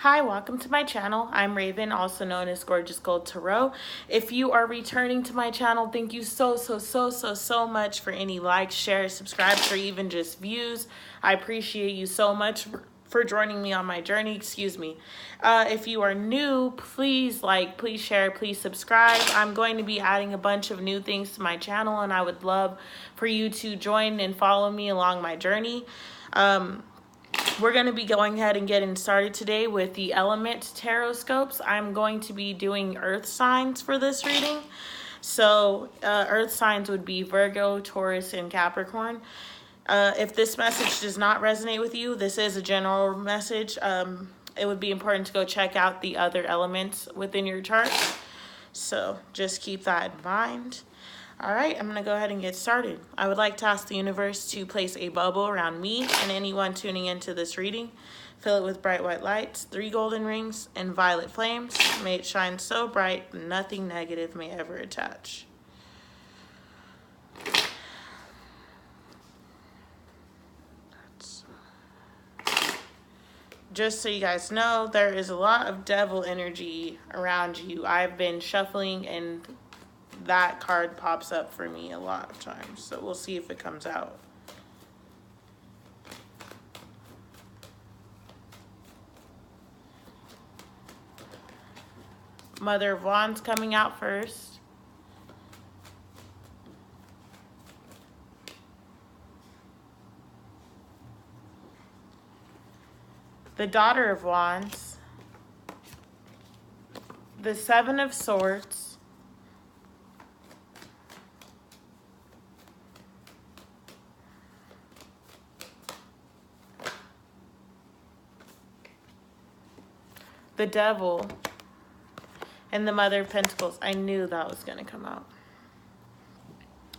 Hi, welcome to my channel. I'm Raven, also known as Gorgeous Gold Tarot. If you are returning to my channel, thank you so much for any likes, shares, subscribes, or even just views. I appreciate you so much for joining me on my journey. Excuse me. If you are new, please like, please share, please subscribe. I'm going to be adding a bunch of new things to my channel, and I would love for you to join and follow me along my journey. We're going to be going ahead and getting started today with the Element Tarot Scopes. I'm going to be doing earth signs for this reading. So earth signs would be Virgo, Taurus, and Capricorn. If this message does not resonate with you, this is a general message. It would be important to go check out the other elements within your chart. So just keep that in mind. All right, I'm gonna go ahead and get started. I would like to ask the universe to place a bubble around me and anyone tuning into this reading. Fill it with bright white lights, 3 golden rings, and violet flames. May it shine so bright nothing negative may ever attach. Just so you guys know, there is a lot of devil energy around you. I've been shuffling and that card pops up for me a lot of times, so we'll see if it comes out. Mother of Wands coming out first. The Daughter of Wands. The Seven of Swords. The Devil, and the Mother of Pentacles. I knew that was going to come out.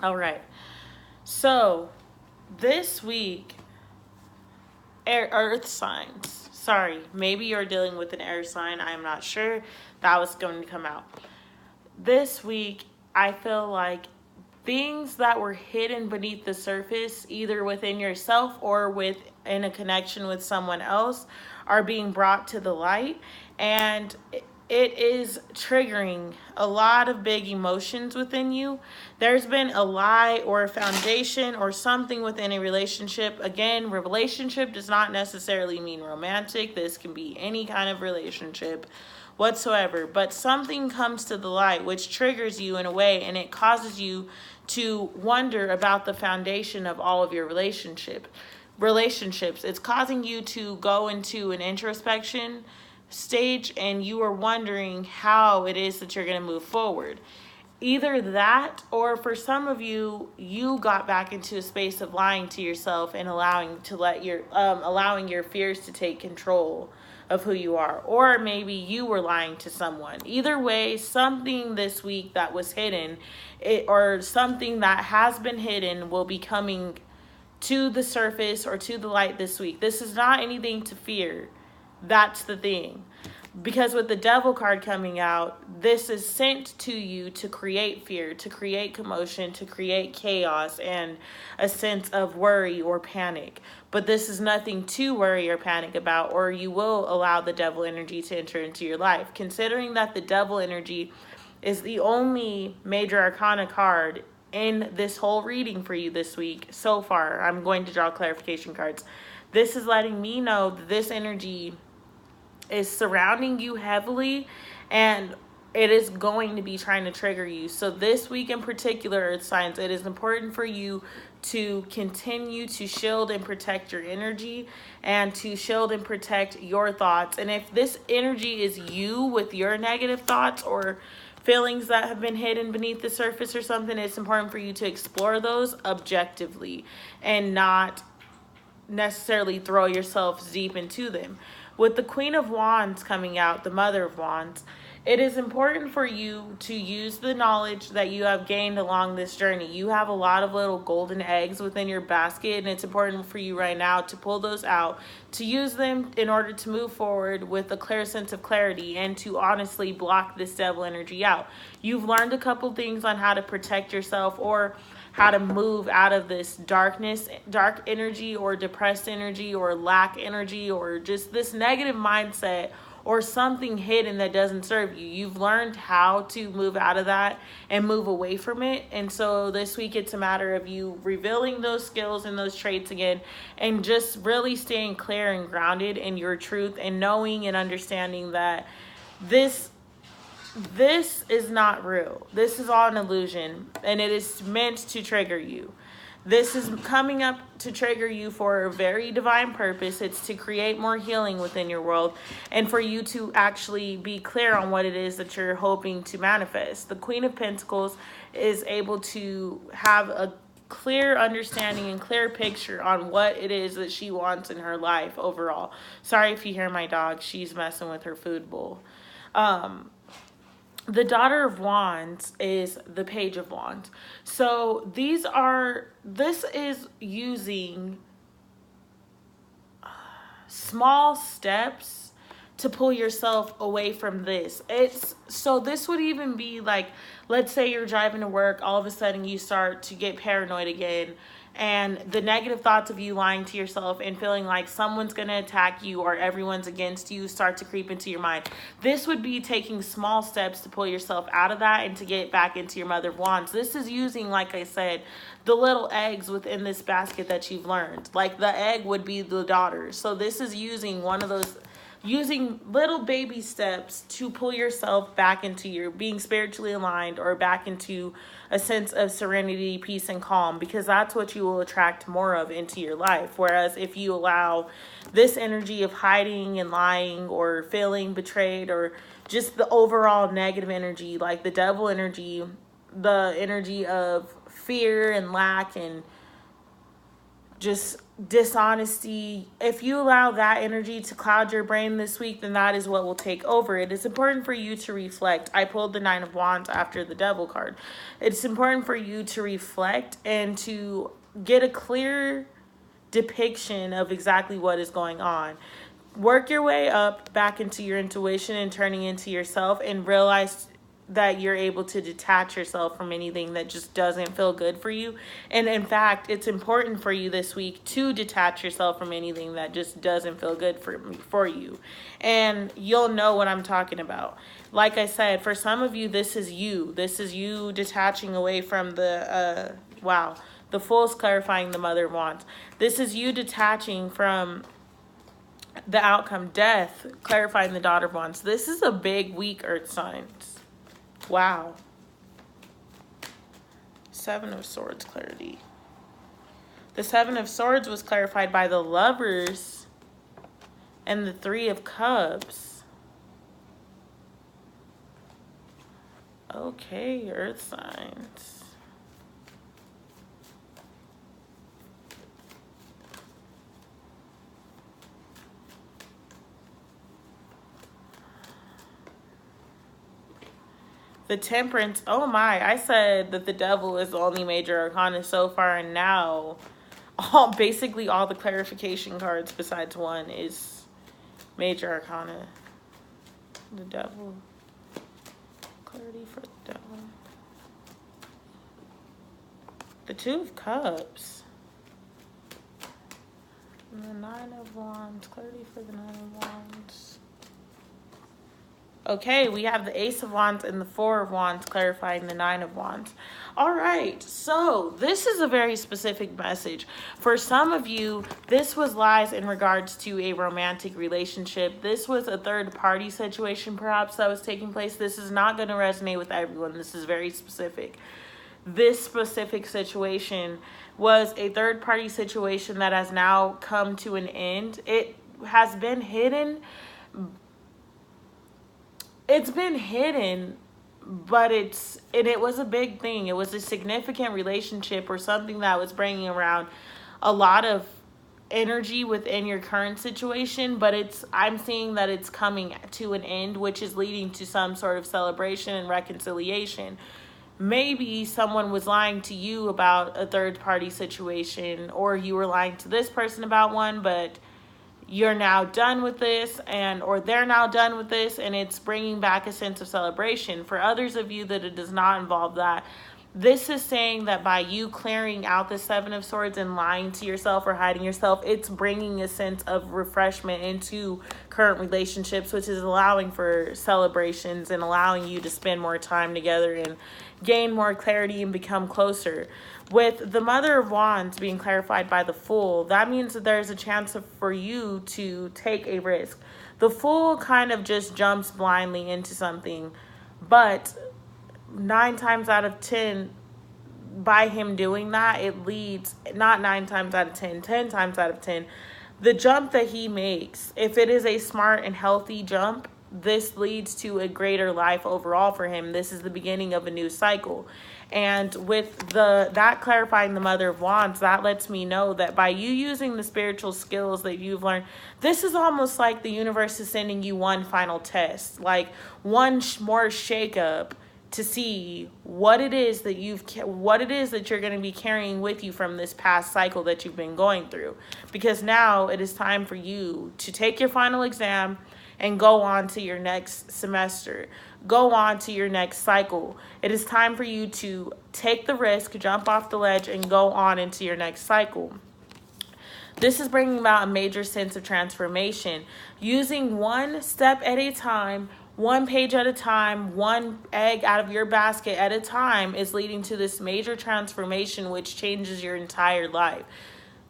All right. So, this week, earth signs. Sorry, maybe you're dealing with an air sign. I'm not sure. That was going to come out. This week, I feel like things that were hidden beneath the surface, either within yourself or in a connection with someone else, are being brought to the light, and it is triggering a lot of big emotions within you. There's been a lie or a foundation or something within a relationship. Again, relationship does not necessarily mean romantic. This can be any kind of relationship whatsoever, but something comes to the light which triggers you in a way, and it causes you to wonder about the foundation of all of your relationships. It's causing you to go into an introspection stage, and you are wondering how it is that you're going to move forward. Either that, or for some of you, you got back into a space of lying to yourself and allowing your fears to take control of who you are. Or maybe you were lying to someone. Either way, something this week that was hidden, or something that has been hidden, will be coming to the surface or to the light this week. This is not anything to fear. That's the thing. Because with the Devil card coming out, this is sent to you to create fear, to create commotion, to create chaos, and a sense of worry or panic. But this is nothing to worry or panic about, or you will allow the Devil energy to enter into your life. Considering that the Devil energy is the only major arcana card in this whole reading for you this week so far, I'm going to draw clarification cards. This is letting me know that this energy is surrounding you heavily, and it is going to be trying to trigger you. So this week in particular, Earth signs, it is important for you to continue to shield and protect your energy, and to shield and protect your thoughts. And if this energy is you with your negative thoughts or feelings that have been hidden beneath the surface or something, it's important for you to explore those objectively and not necessarily throw yourself deep into them. With the Queen of Wands coming out, the Mother of Wands, it is important for you to use the knowledge that you have gained along this journey. You have a lot of little golden eggs within your basket, and it's important for you right now to pull those out, to use them in order to move forward with a clear sense of clarity, and to honestly block this Devil energy out. You've learned a couple things on how to protect yourself, or how to move out of this dark energy, or depressed energy, or lack energy, or just this negative mindset or something hidden that doesn't serve you. You've learned how to move out of that and move away from it. And so this week it's a matter of you revealing those skills and those traits again, and just really staying clear and grounded in your truth, and knowing and understanding that this is not real. This is all an illusion, and it is meant to trigger you. This is coming up to trigger you for a very divine purpose. It's to create more healing within your world, and for you to actually be clear on what it is that you're hoping to manifest. The Queen of Pentacles is able to have a clear understanding and clear picture on what it is that she wants in her life overall. Sorry if you hear my dog. She's messing with her food bowl. The Daughter of Wands is the Page of Wands. So this is using small steps to pull yourself away from this. So this would even be like, let's say you're driving to work, all of a sudden you start to get paranoid again, and the negative thoughts of you lying to yourself and feeling like someone's going to attack you or everyone's against you start to creep into your mind. This would be taking small steps to pull yourself out of that and to get back into your Mother of Wands. This is using, like I said, the little eggs within this basket that you've learned. Like the egg would be the daughter. So this is using using little baby steps to pull yourself back into your being spiritually aligned, or back into a sense of serenity, peace, and calm, because that's what you will attract more of into your life. Whereas if you allow this energy of hiding and lying, or feeling betrayed, or just the overall negative energy, like the devil energy, the energy of fear and lack and just dishonesty, if you allow that energy to cloud your brain this week, then that is what will take over. It is important for you to reflect. I pulled the Nine of Wands after the Devil card. It's important for you to reflect and to get a clear depiction of exactly what is going on. Work your way up back into your intuition and turning into yourself, and realize that you're able to detach yourself from anything that just doesn't feel good for you. And in fact, it's important for you this week to detach yourself from anything that just doesn't feel good for you. And you'll know what I'm talking about. Like I said, for some of you, this is you. This is you detaching away from the, the Fool's clarifying the Mother of Wands. This is you detaching from the outcome, death, clarifying the Daughter of Wands. This is a big week, Earth signs. Wow. Seven of Swords clarity. The Seven of Swords was clarified by the Lovers and the Three of Cups. Okay, Earth signs. The Temperance, oh my, I said that the Devil is the only major arcana so far, and now basically all the clarification cards besides one is major arcana. The Devil, clarity for the Devil. The Two of Cups. And the Nine of Wands, clarity for the Nine of Wands. Okay, we have the Ace of Wands and the Four of Wands clarifying the Nine of Wands. All right, so this is a very specific message. For some of you, this was lies in regards to a romantic relationship. This was a third-party situation perhaps that was taking place. This is not going to resonate with everyone. This is very specific. This specific situation was a third-party situation that has now come to an end. It has been hidden. It's been hidden, but it was a big thing. It was a significant relationship or something that was bringing around a lot of energy within your current situation, but I'm seeing that it's coming to an end, which is leading to some sort of celebration and reconciliation. Maybe someone was lying to you about a third-party situation, or you were lying to this person about one, but you're now done with this, or they're now done with this, and it's bringing back a sense of celebration. For others of you that it does not involve that, This is saying that by you clearing out the Seven of Swords and lying to yourself or hiding yourself, it's bringing a sense of refreshment into current relationships, which is allowing for celebrations and allowing you to spend more time together and gain more clarity and become closer. With the Mother of Wands being clarified by the Fool, that means that there's a chance for you to take a risk. The Fool kind of just jumps blindly into something, but 9 times out of 10, by him doing that, it leads, not 9 times out of 10, 10 times out of 10, the jump that he makes, if it is a smart and healthy jump, this leads to a greater life overall for him. This is the beginning of a new cycle. And with that clarifying the Mother of Wands, that lets me know that by you using the spiritual skills that you've learned, this is almost like the universe is sending you one final test, like one more shakeup to see what it is that you're going to be carrying with you from this past cycle that you've been going through. Because now it is time for you to take your final exam and go on to your next semester, go on to your next cycle. It is time for you to take the risk, jump off the ledge, and go on into your next cycle. This is bringing about a major sense of transformation, using one step at a time, one page at a time, one egg out of your basket at a time is leading to this major transformation, which changes your entire life.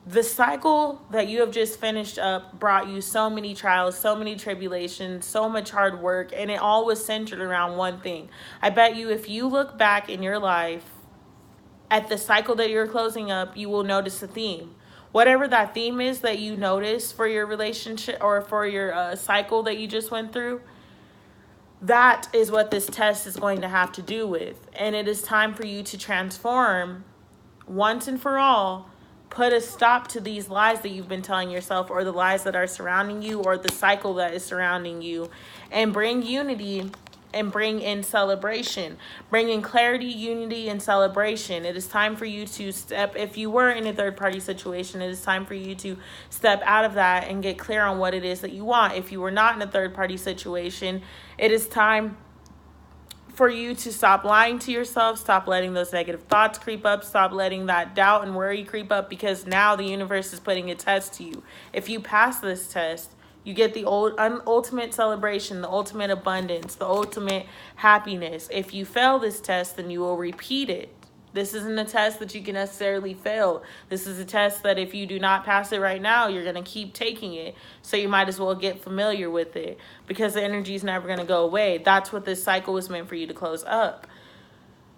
The cycle that you have just finished up brought you so many trials, so many tribulations, so much hard work, and it all was centered around one thing. I bet you if you look back in your life at the cycle that you're closing up, you will notice a theme. Whatever that theme is that you notice for your relationship or for your cycle that you just went through, that is what this test is going to have to do with. And it is time for you to transform once and for all, put a stop to these lies that you've been telling yourself, or the lies that are surrounding you, or the cycle that is surrounding you, and bring unity and bring in celebration. Bring in clarity, unity, and celebration. It is time for you to step, if you were in a third-party situation, it is time for you to step out of that and get clear on what it is that you want. If you were not in a third-party situation, it is time for you to stop lying to yourself, stop letting those negative thoughts creep up, stop letting that doubt and worry creep up, because now the universe is putting a test to you. If you pass this test, you get the ultimate celebration, the ultimate abundance, the ultimate happiness. If you fail this test, then you will repeat it. This isn't a test that you can necessarily fail. This is a test that if you do not pass it right now, you're going to keep taking it. So you might as well get familiar with it, because the energy is never going to go away. That's what this cycle was meant for you to close up.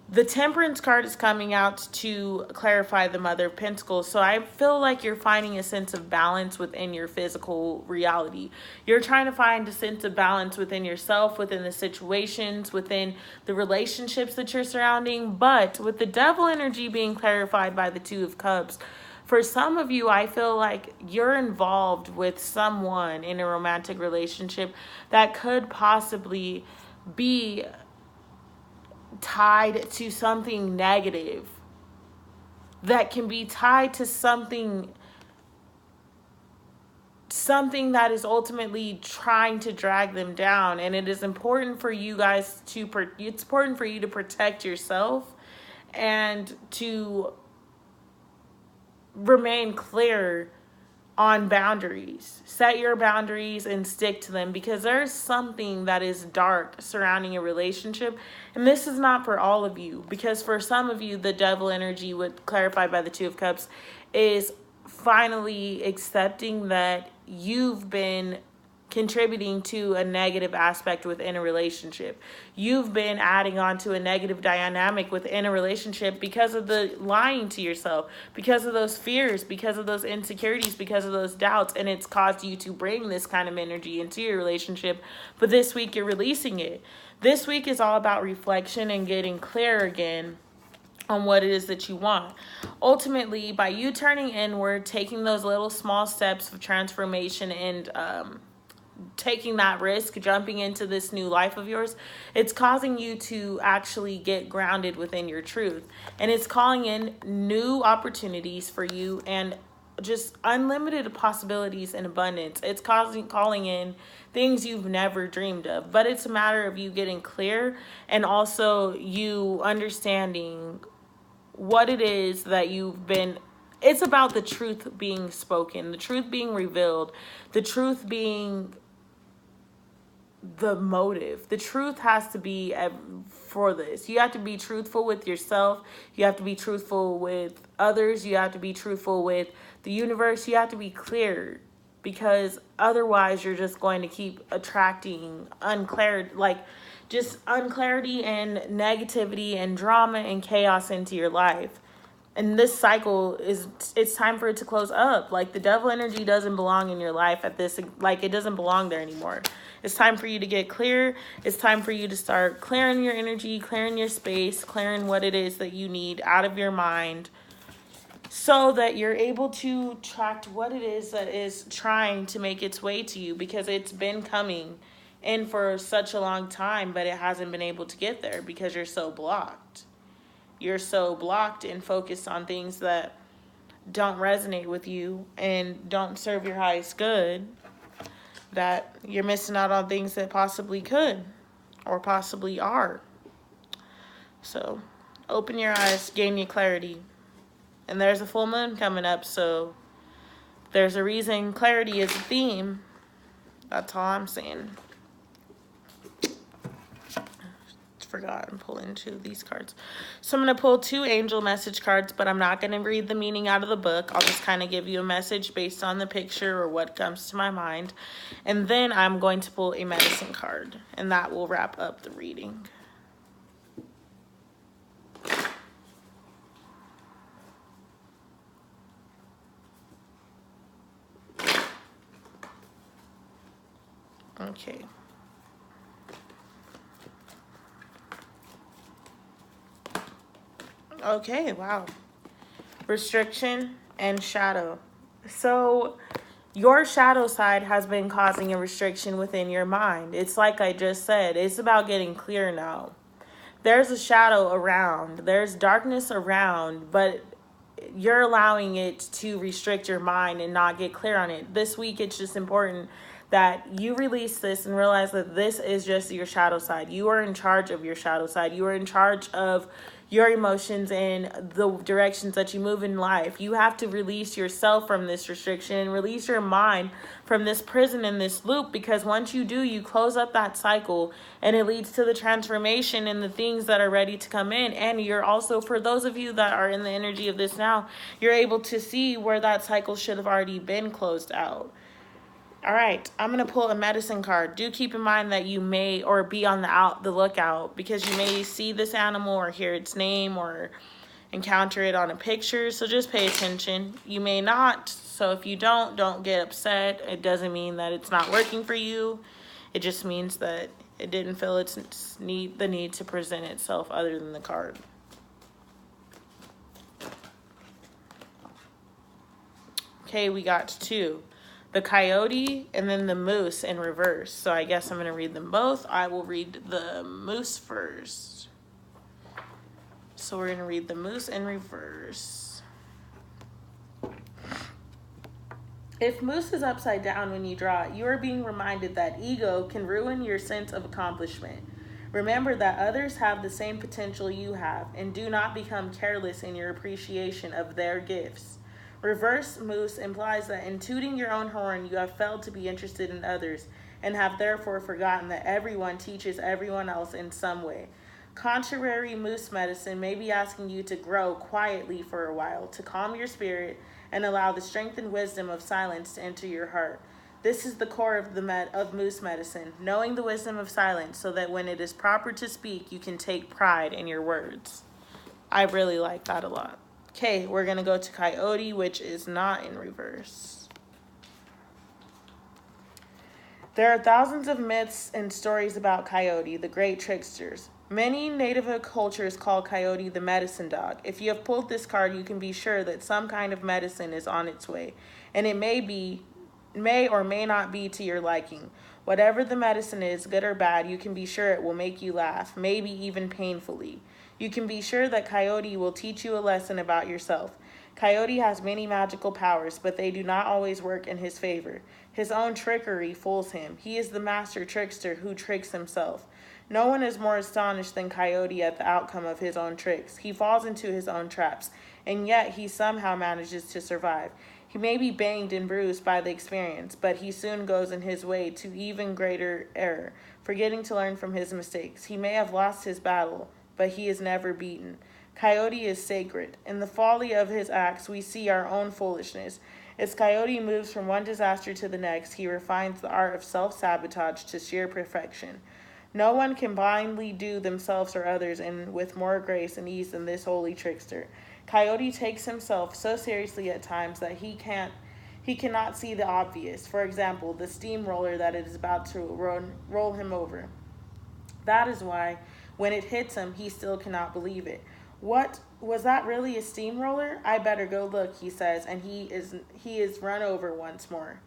The Temperance card is coming out to clarify the Mother of Pentacles. So I feel like you're finding a sense of balance within your physical reality. You're trying to find a sense of balance within yourself, within the situations, within the relationships that you're surrounding. But with the Devil energy being clarified by the Two of Cups, for some of you, I feel like you're involved with someone in a romantic relationship that could possibly be tied to something negative, that can be tied to something that is ultimately trying to drag them down. And it is important for you guys to it's important for you to protect yourself and to remain clear on boundaries. Set your boundaries and stick to them, because there's something that is dark surrounding a relationship. And this is not for all of you, because for some of you, the Devil energy, would clarify by the Two of Cups, is finally accepting that you've been contributing to a negative aspect within a relationship. You've been adding on to a negative dynamic within a relationship because of the lying to yourself, because of those fears, because of those insecurities, because of those doubts, and it's caused you to bring this kind of energy into your relationship. But this week you're releasing it. This week is all about reflection and getting clear again on what it is that you want. Ultimately, by you turning inward, taking those little small steps of transformation and taking that risk, jumping into this new life of yours, it's causing you to actually get grounded within your truth. And it's calling in new opportunities for you and just unlimited possibilities and abundance. It's calling in things you've never dreamed of. But it's a matter of you getting clear and also you understanding what it is that you've been. It's about the truth being spoken, the truth being revealed, the truth being the motive. The truth has to be for this. You have to be truthful with yourself. You have to be truthful with others. You have to be truthful with the universe. You have to be clear, because otherwise you're just going to keep attracting unclarity and negativity and drama and chaos into your life. And this cycle it's time for it to close up. Like, the devil energy doesn't belong in your life at this, like, it doesn't belong there anymore. It's time for you to get clear. It's time for you to start clearing your energy, clearing your space, clearing what it is that you need out of your mind, so that you're able to attract what it is that is trying to make its way to you, because it's been coming in for such a long time, but it hasn't been able to get there because you're so blocked. You're so blocked and focused on things that don't resonate with you and don't serve your highest good, that you're missing out on things that possibly could or possibly are. So open your eyes, gain your clarity. And there's a full moon coming up, so there's a reason clarity is a theme. That's all I'm saying. Forgot I'm pulling 2 of these cards. So I'm going to pull 2 angel message cards, but I'm not going to read the meaning out of the book. I'll just kind of give you a message based on the picture or what comes to my mind. And then I'm going to pull a medicine card, and that will wrap up the reading. Okay. Okay, wow. Restriction and shadow. So your shadow side has been causing a restriction within your mind. It's like I just said, it's about getting clear now. There's a shadow around, there's darkness around, but you're allowing it to restrict your mind and not get clear on it. This week, it's just important that you release this and realize that this is just your shadow side. You are in charge of your shadow side. You are in charge of your emotions and the directions that you move in life. You have to release yourself from this restriction and release your mind from this prison and this loop, because once you do, you close up that cycle and it leads to the transformation and the things that are ready to come in. And you're also, for those of you that are in the energy of this now, you're able to see where that cycle should have already been closed out. All right, I'm going to pull a medicine card. Do keep in mind that you may or be on the lookout, because you may see this animal or hear its name or encounter it on a picture. So just pay attention. You may not. So if you don't get upset. It doesn't mean that it's not working for you. It just means that it didn't feel the need to present itself other than the card. Okay, we got 2. The coyote and then the moose in reverse. So I guess I'm going to read them both. I will read the moose first. So we're going to read the moose in reverse. If moose is upside down when you draw it, you are being reminded that ego can ruin your sense of accomplishment. Remember that others have the same potential you have, and do not become careless in your appreciation of their gifts. Reverse moose implies that in tooting your own horn, you have failed to be interested in others and have therefore forgotten that everyone teaches everyone else in some way. Contrary moose medicine may be asking you to grow quietly for a while, to calm your spirit and allow the strength and wisdom of silence to enter your heart. This is the core of moose medicine, knowing the wisdom of silence so that when it is proper to speak, you can take pride in your words. I really like that a lot. Okay, we're going to go to coyote, which is not in reverse. There are thousands of myths and stories about coyote, the great tricksters. Many native cultures call coyote the medicine dog. If you have pulled this card, you can be sure that some kind of medicine is on its way, and it may or may not be to your liking. Whatever the medicine is, good or bad, you can be sure it will make you laugh, maybe even painfully. You can be sure that coyote will teach you a lesson about yourself. Coyote has many magical powers, but they do not always work in his favor. His own trickery fools him. He is the master trickster who tricks himself. No one is more astonished than Coyote at the outcome of his own tricks. He falls into his own traps, and yet he somehow manages to survive. He may be banged and bruised by the experience, but he soon goes in his way to even greater error, forgetting to learn from his mistakes. He may have lost his battle, but he is never beaten. Coyote is sacred. In the folly of his acts, we see our own foolishness. As Coyote moves from one disaster to the next, he refines the art of self-sabotage to sheer perfection. No one can blindly do themselves or others and with more grace and ease than this holy trickster. Coyote takes himself so seriously at times that he cannot see the obvious. For example, the steamroller that it is about to roll him over. That is why, when it hits him, he still cannot believe it. What was that really a steamroller? I better go look, he says, and he is run over once more.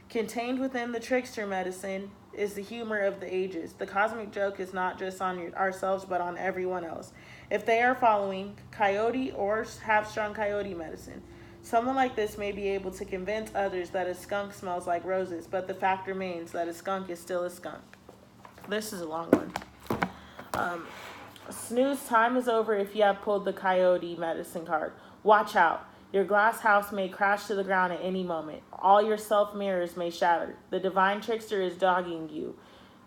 Contained within the trickster medicine is the humor of the ages. The cosmic joke is not just on ourselves, but on everyone else. If they are following Coyote or have strong Coyote medicine, someone like this may be able to convince others that a skunk smells like roses, but the fact remains that a skunk is still a skunk. This is a long one. Snooze, time is over if you have pulled the Coyote medicine card. Watch out. Your glass house may crash to the ground at any moment. All your self-mirrors may shatter. The divine trickster is dogging you,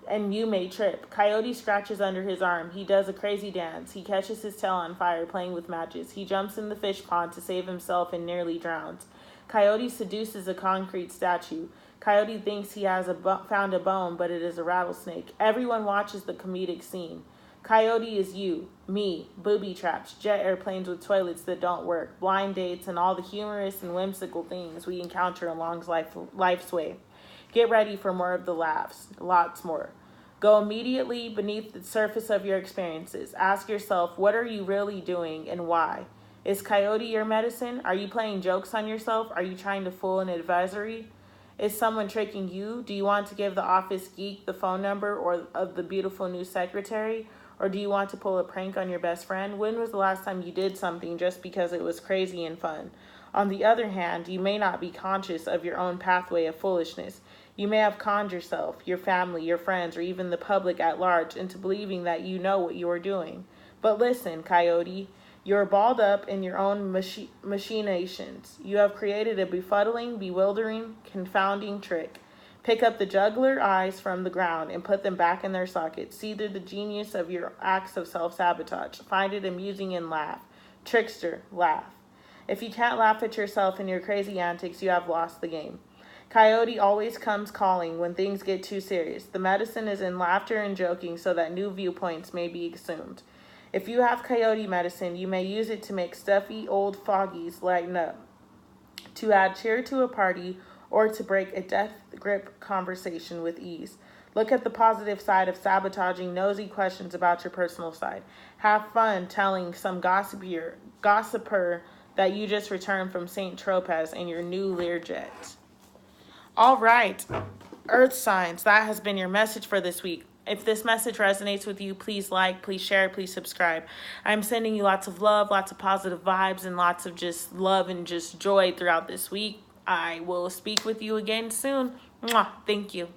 and you may trip. Coyote scratches under his arm. He does a crazy dance. He catches his tail on fire playing with matches. He jumps in the fish pond to save himself and nearly drowns. Coyote seduces a concrete statue. Coyote thinks he has found a bone, but it is a rattlesnake. Everyone watches the comedic scene. Coyote is you, me, booby traps, jet airplanes with toilets that don't work, blind dates, and all the humorous and whimsical things we encounter along life's way. Get ready for more of the laughs, lots more. Go immediately beneath the surface of your experiences. Ask yourself, what are you really doing and why? Is Coyote your medicine? Are you playing jokes on yourself? Are you trying to fool an advisory? Is someone tricking you? Do you want to give the office geek the phone number or of the beautiful new secretary? Or do you want to pull a prank on your best friend? When was the last time you did something just because it was crazy and fun? On the other hand, you may not be conscious of your own pathway of foolishness. You may have conned yourself, your family, your friends, or even the public at large into believing that you know what you are doing. But listen, Coyote, you're balled up in your own machinations. You have created a befuddling, bewildering, confounding trick. Pick up the juggler eyes from the ground and put them back in their sockets. See through the genius of your acts of self-sabotage. Find it amusing and laugh. Trickster, laugh. If you can't laugh at yourself and your crazy antics, you have lost the game. Coyote always comes calling when things get too serious. The medicine is in laughter and joking so that new viewpoints may be assumed. If you have Coyote medicine, you may use it to make stuffy old foggies lighten up, to add cheer to a party, or to break a death grip conversation with ease. Look at the positive side of sabotaging nosy questions about your personal side. Have fun telling some gossiper that you just returned from St. Tropez in your new Learjet. All right, Earth signs, that has been your message for this week. If this message resonates with you, please like, please share, please subscribe. I'm sending you lots of love, lots of positive vibes, and lots of just love and just joy throughout this week. I will speak with you again soon. Mwah. Thank you.